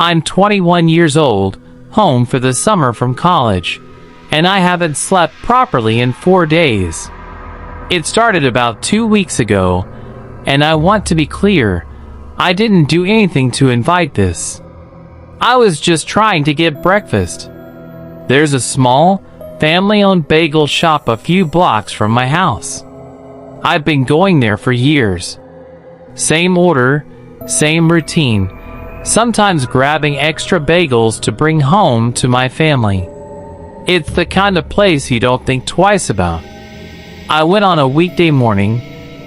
I'm 21 years old, home for the summer from college, and I haven't slept properly in 4 days. It started about 2 weeks ago, and I want to be clear, I didn't do anything to invite this. I was just trying to get breakfast. There's a small, family-owned bagel shop a few blocks from my house. I've been going there for years. Same order, same routine, sometimes grabbing extra bagels to bring home to my family. It's the kind of place you don't think twice about. I went on a weekday morning,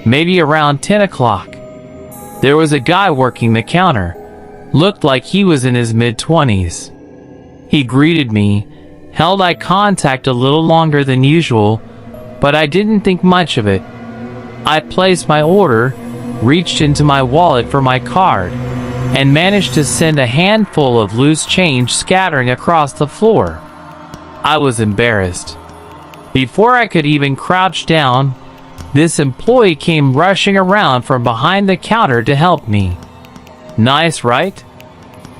maybe around 10 o'clock. There was a guy working the counter. Looked like he was in his mid-20s. He greeted me, held eye contact a little longer than usual, but I didn't think much of it. I placed my order, reached into my wallet for my card, and managed to send a handful of loose change scattering across the floor. I was embarrassed. Before I could even crouch down, this employee came rushing around from behind the counter to help me. Nice, right?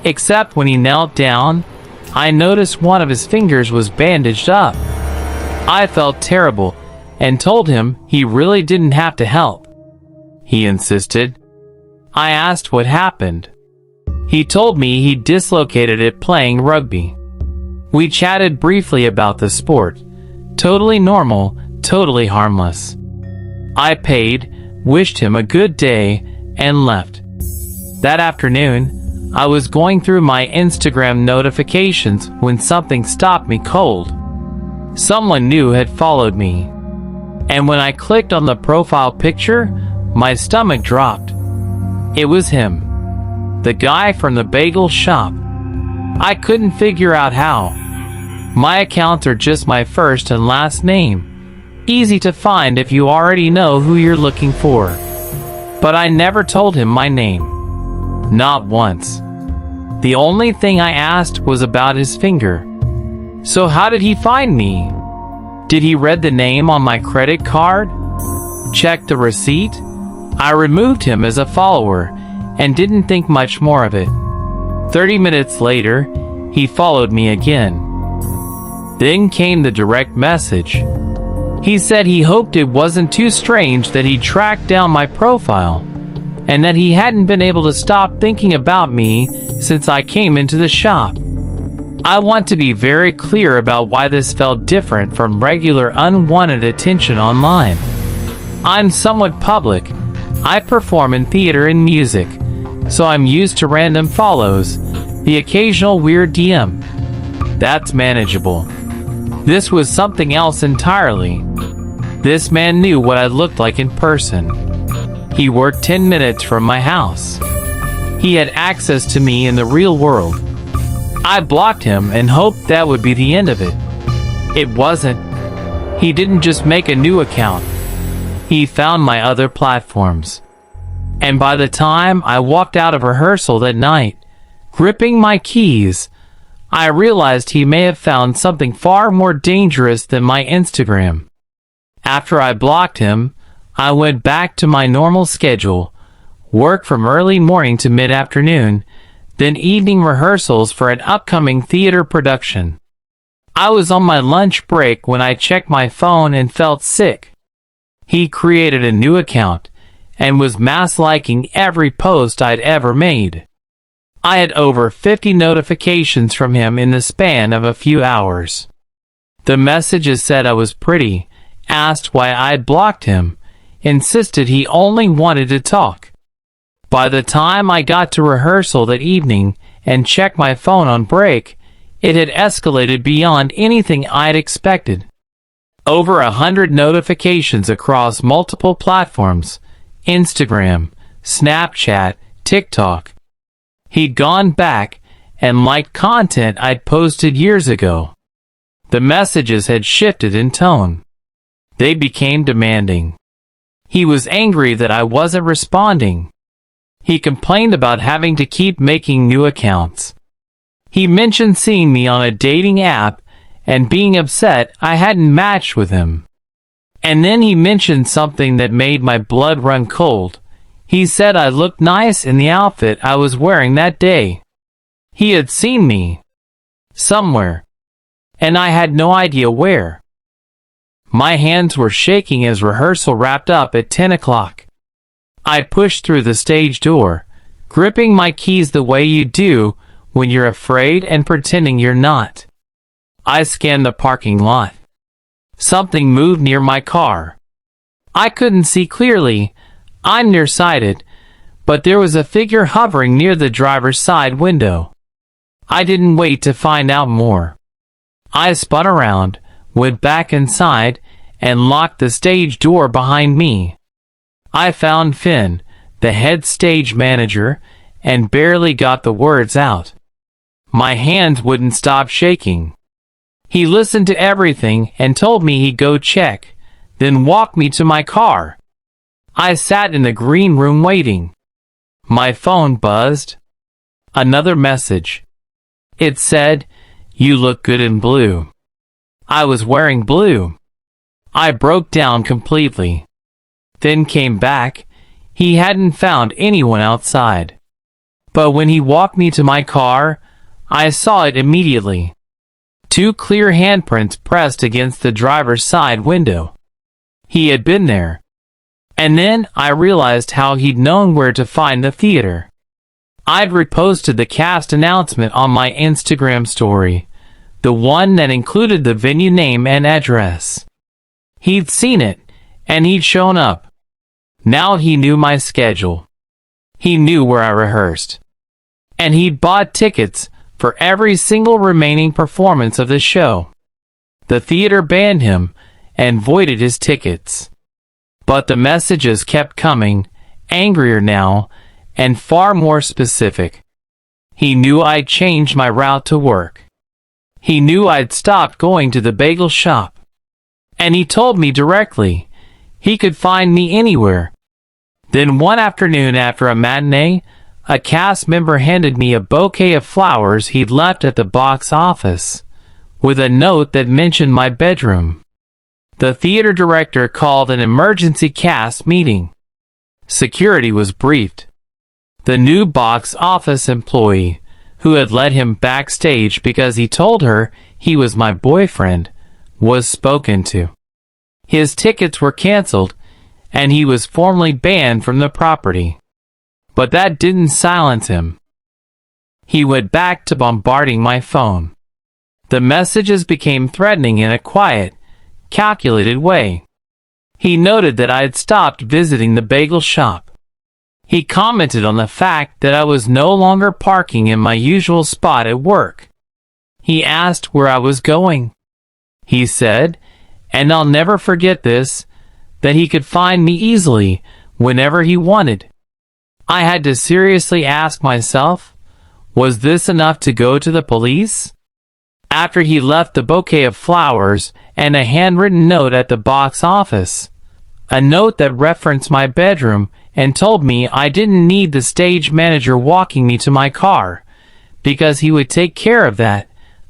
Except when he knelt down, I noticed one of his fingers was bandaged up. I felt terrible and told him he really didn't have to help. He insisted. I asked what happened. He told me he dislocated it playing rugby. We chatted briefly about the sport. Totally normal, totally harmless. I paid, wished him a good day, and left. That afternoon, I was going through my Instagram notifications when something stopped me cold. Someone new had followed me. And when I clicked on the profile picture, my stomach dropped. It was him. The guy from the bagel shop. I couldn't figure out how. My accounts are just my first and last name. Easy to find if you already know who you're looking for. But I never told him my name. Not once. The only thing I asked was about his finger. So how did he find me? Did he read the name on my credit card? Check the receipt? I removed him as a follower and didn't think much more of it. 30 minutes later, he followed me again. Then came the direct message. He said he hoped it wasn't too strange that he tracked down my profile, and that he hadn't been able to stop thinking about me since I came into the shop. I want to be very clear about why this felt different from regular unwanted attention online. I'm somewhat public. I perform in theater and music, so I'm used to random follows, the occasional weird DM. That's manageable. This was something else entirely. This man knew what I looked like in person. He worked 10 minutes from my house. He had access to me in the real world. I blocked him and hoped that would be the end of it. It wasn't. He didn't just make a new account. He found my other platforms. And by the time I walked out of rehearsal that night, gripping my keys, I realized he may have found something far more dangerous than my Instagram. After I blocked him, I went back to my normal schedule, work from early morning to mid-afternoon, then evening rehearsals for an upcoming theater production. I was on my lunch break when I checked my phone and felt sick. He created a new account and was mass liking every post I'd ever made. I had over 50 notifications from him in the span of a few hours. The messages said I was pretty, asked why I'd blocked him, insisted he only wanted to talk. By the time I got to rehearsal that evening and checked my phone on break, it had escalated beyond anything I'd expected. Over 100 notifications across multiple platforms: Instagram, Snapchat, TikTok. He'd gone back and liked content I'd posted years ago. The messages had shifted in tone. They became demanding. He was angry that I wasn't responding. He complained about having to keep making new accounts. He mentioned seeing me on a dating app and being upset I hadn't matched with him. And then he mentioned something that made my blood run cold. He said I looked nice in the outfit I was wearing that day. He had seen me somewhere, and I had no idea where. My hands were shaking as rehearsal wrapped up at 10 o'clock. I pushed through the stage door, gripping my keys the way you do when you're afraid and pretending you're not. I scanned the parking lot. Something moved near my car. I couldn't see clearly. I'm nearsighted, but there was a figure hovering near the driver's side window. I didn't wait to find out more. I spun around, went back inside, and locked the stage door behind me. I found Finn, the head stage manager, and barely got the words out. My hands wouldn't stop shaking. He listened to everything and told me he'd go check, then walk me to my car. I sat in the green room waiting. My phone buzzed. Another message. It said, "You look good in blue." I was wearing blue. I broke down completely. Then came back. He hadn't found anyone outside. But when he walked me to my car, I saw it immediately. 2 clear handprints pressed against the driver's side window. He had been there. And then I realized how he'd known where to find the theater. I'd reposted the cast announcement on my Instagram story, the one that included the venue name and address. He'd seen it, and he'd shown up. Now he knew my schedule. He knew where I rehearsed. And he'd bought tickets for every single remaining performance of the show. The theater banned him and voided his tickets. But the messages kept coming, angrier now, and far more specific. He knew I'd changed my route to work. He knew I'd stopped going to the bagel shop. And he told me directly he could find me anywhere. Then one afternoon after a matinee, a cast member handed me a bouquet of flowers he'd left at the box office, with a note that mentioned my bedroom. The theater director called an emergency cast meeting. Security was briefed. The new box office employee, who had let him backstage because he told her he was my boyfriend, was spoken to. His tickets were canceled, and he was formally banned from the property. But that didn't silence him. He went back to bombarding my phone. The messages became threatening in a quiet, calculated way. He noted that I had stopped visiting the bagel shop. He commented on the fact that I was no longer parking in my usual spot at work. He asked where I was going. He said, and I'll never forget this, that he could find me easily whenever he wanted. I had to seriously ask myself, was this enough to go to the police? After he left the bouquet of flowers and a handwritten note at the box office, a note that referenced my bedroom and told me I didn't need the stage manager walking me to my car, because he would take care of that,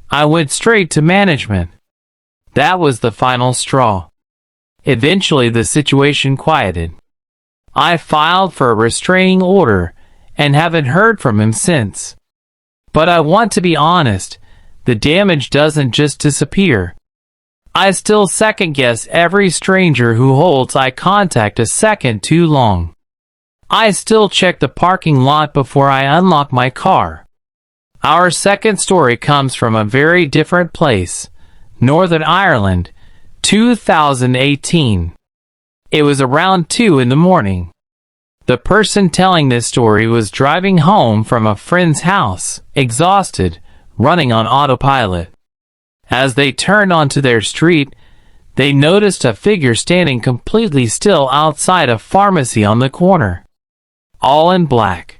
I went straight to management. That was the final straw. Eventually the situation quieted. I filed for a restraining order and haven't heard from him since. But I want to be honest, the damage doesn't just disappear. I still second-guess every stranger who holds eye contact a second too long. I still check the parking lot before I unlock my car. Our second story comes from a very different place, Northern Ireland, 2018. It was around 2 in the morning. The person telling this story was driving home from a friend's house, exhausted, running on autopilot. As they turned onto their street, they noticed a figure standing completely still outside a pharmacy on the corner. All in black.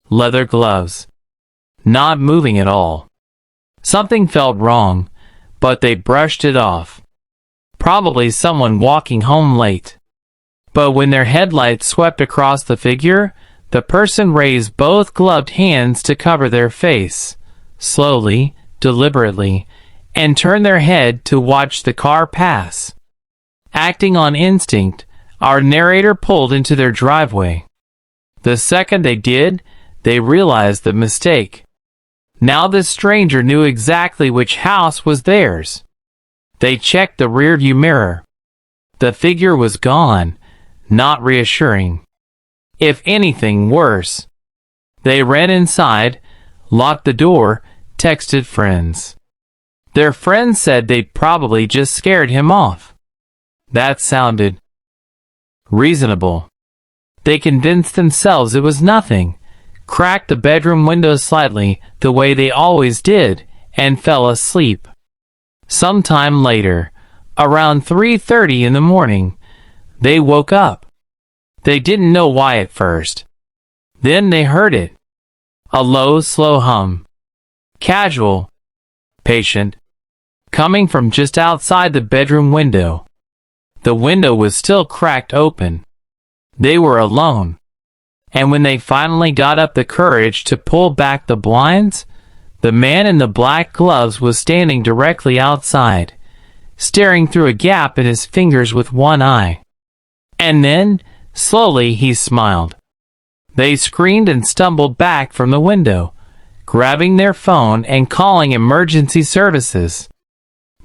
Leather gloves. Not moving at all. Something felt wrong, but they brushed it off. Probably someone walking home late. But when their headlights swept across the figure, the person raised both gloved hands to cover their face, slowly, deliberately, and turned their head to watch the car pass. Acting on instinct, our narrator pulled into their driveway. The second they did, they realized the mistake. Now the stranger knew exactly which house was theirs. They checked the rearview mirror. The figure was gone, not reassuring. If anything, worse. They ran inside, locked the door, texted friends. Their friends said they'd probably just scared him off. That sounded reasonable. They convinced themselves it was nothing, cracked the bedroom window slightly the way they always did, and fell asleep. Sometime later, around 3:30 in the morning, they woke up. They didn't know why at first. Then they heard it. A low, slow hum. Casual, patient, coming from just outside the bedroom window. The window was still cracked open. They were alone. And when they finally got up the courage to pull back the blinds, the man in the black gloves was standing directly outside, staring through a gap in his fingers with one eye. And then, slowly, he smiled. They screamed and stumbled back from the window, grabbing their phone and calling emergency services.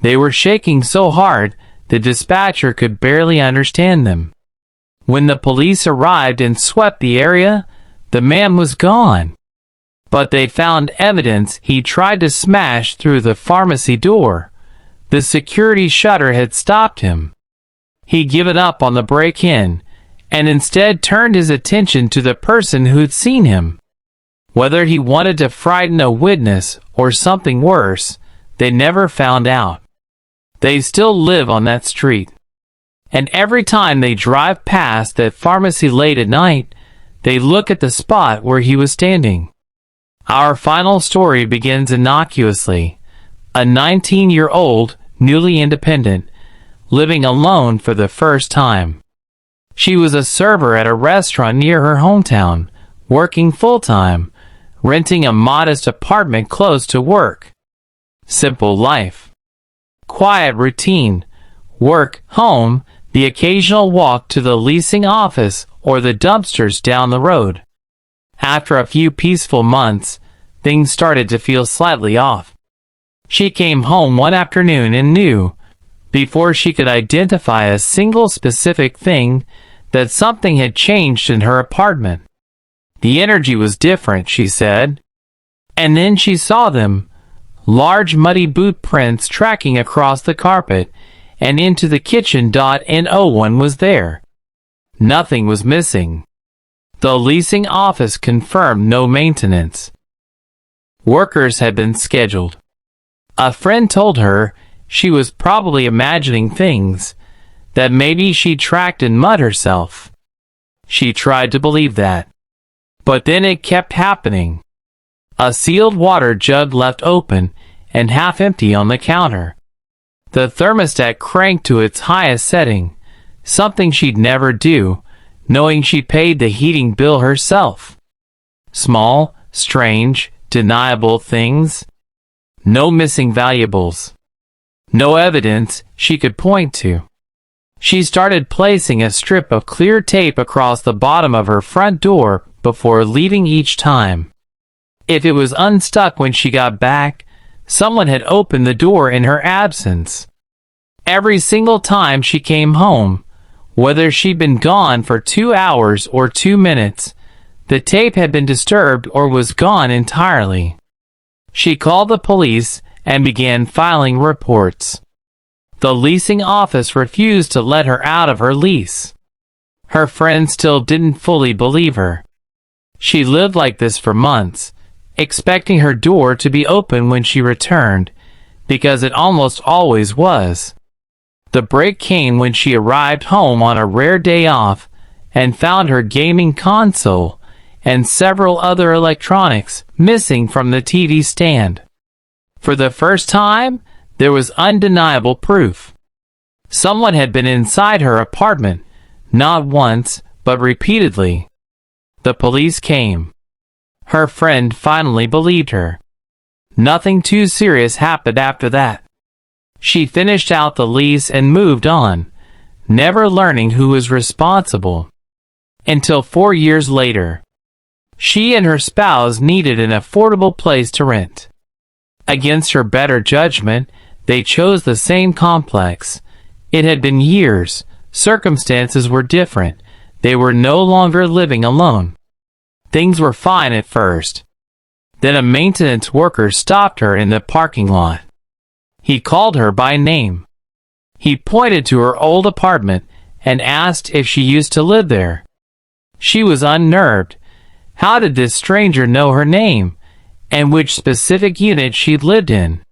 They were shaking so hard, the dispatcher could barely understand them. When the police arrived and swept the area, the man was gone. But they found evidence he tried to smash through the pharmacy door. The security shutter had stopped him. He'd given up on the break-in, and instead turned his attention to the person who'd seen him. Whether he wanted to frighten a witness or something worse, they never found out. They still live on that street. And every time they drive past that pharmacy late at night, they look at the spot where he was standing. Our final story begins innocuously. A 19-year-old, newly independent, living alone for the first time. She was a server at a restaurant near her hometown, working full-time, renting a modest apartment close to work. Simple life. Quiet routine. Work, home, the occasional walk to the leasing office or the dumpsters down the road. After a few peaceful months, things started to feel slightly off. She came home one afternoon and knew, before she could identify a single specific thing, that something had changed in her apartment. The energy was different, she said. And then she saw them, large muddy boot prints tracking across the carpet and into the kitchen. No one was there. Nothing was missing. The leasing office confirmed no maintenance. Workers had been scheduled. A friend told her she was probably imagining things, that maybe she tracked in mud herself. She tried to believe that. But then it kept happening. A sealed water jug left open and half empty on the counter. The thermostat cranked to its highest setting, something she'd never do, knowing she paid the heating bill herself. Small, strange, deniable things. No missing valuables. No evidence she could point to. She started placing a strip of clear tape across the bottom of her front door before leaving each time. If it was unstuck when she got back, someone had opened the door in her absence. Every single time she came home, whether she'd been gone for 2 hours or 2 minutes, the tape had been disturbed or was gone entirely. She called the police and began filing reports. The leasing office refused to let her out of her lease. Her friends still didn't fully believe her. She lived like this for months, expecting her door to be open when she returned, because it almost always was. The break came when she arrived home on a rare day off and found her gaming console and several other electronics missing from the TV stand. For the first time, there was undeniable proof. Someone had been inside her apartment, not once, but repeatedly. The police came. Her friend finally believed her. Nothing too serious happened after that. She finished out the lease and moved on, never learning who was responsible. Until 4 years later. She and her spouse needed an affordable place to rent. Against her better judgment, they chose the same complex. It had been years. Circumstances were different. They were no longer living alone. Things were fine at first. Then a maintenance worker stopped her in the parking lot. He called her by name. He pointed to her old apartment and asked if she used to live there. She was unnerved. How did this stranger know her name and which specific unit she'd lived in?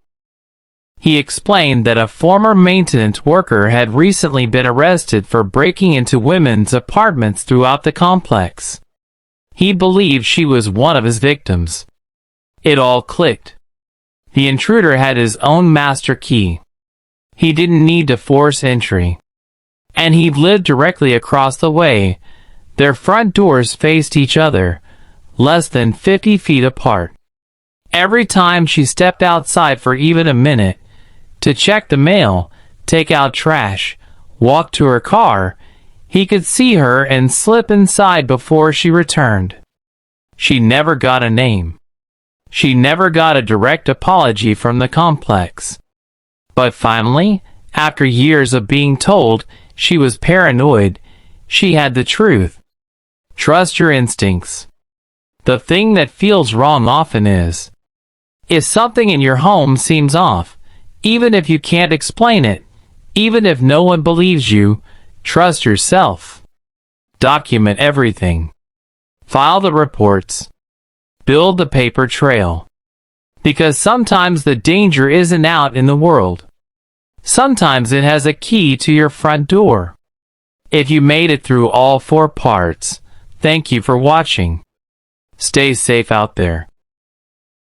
He explained that a former maintenance worker had recently been arrested for breaking into women's apartments throughout the complex. He believed she was one of his victims. It all clicked. The intruder had his own master key. He didn't need to force entry. And he'd lived directly across the way. Their front doors faced each other, less than 50 feet apart. Every time she stepped outside for even a minute, to check the mail, take out trash, walk to her car, he could see her and slip inside before she returned. She never got a name. She never got a direct apology from the complex. But finally, after years of being told she was paranoid, she had the truth. Trust your instincts. The thing that feels wrong often is. If something in your home seems off, even if you can't explain it, even if no one believes you, trust yourself. Document everything. File the reports. Build the paper trail. Because sometimes the danger isn't out in the world. Sometimes it has a key to your front door. If you made it through all 4 parts, thank you for watching. Stay safe out there.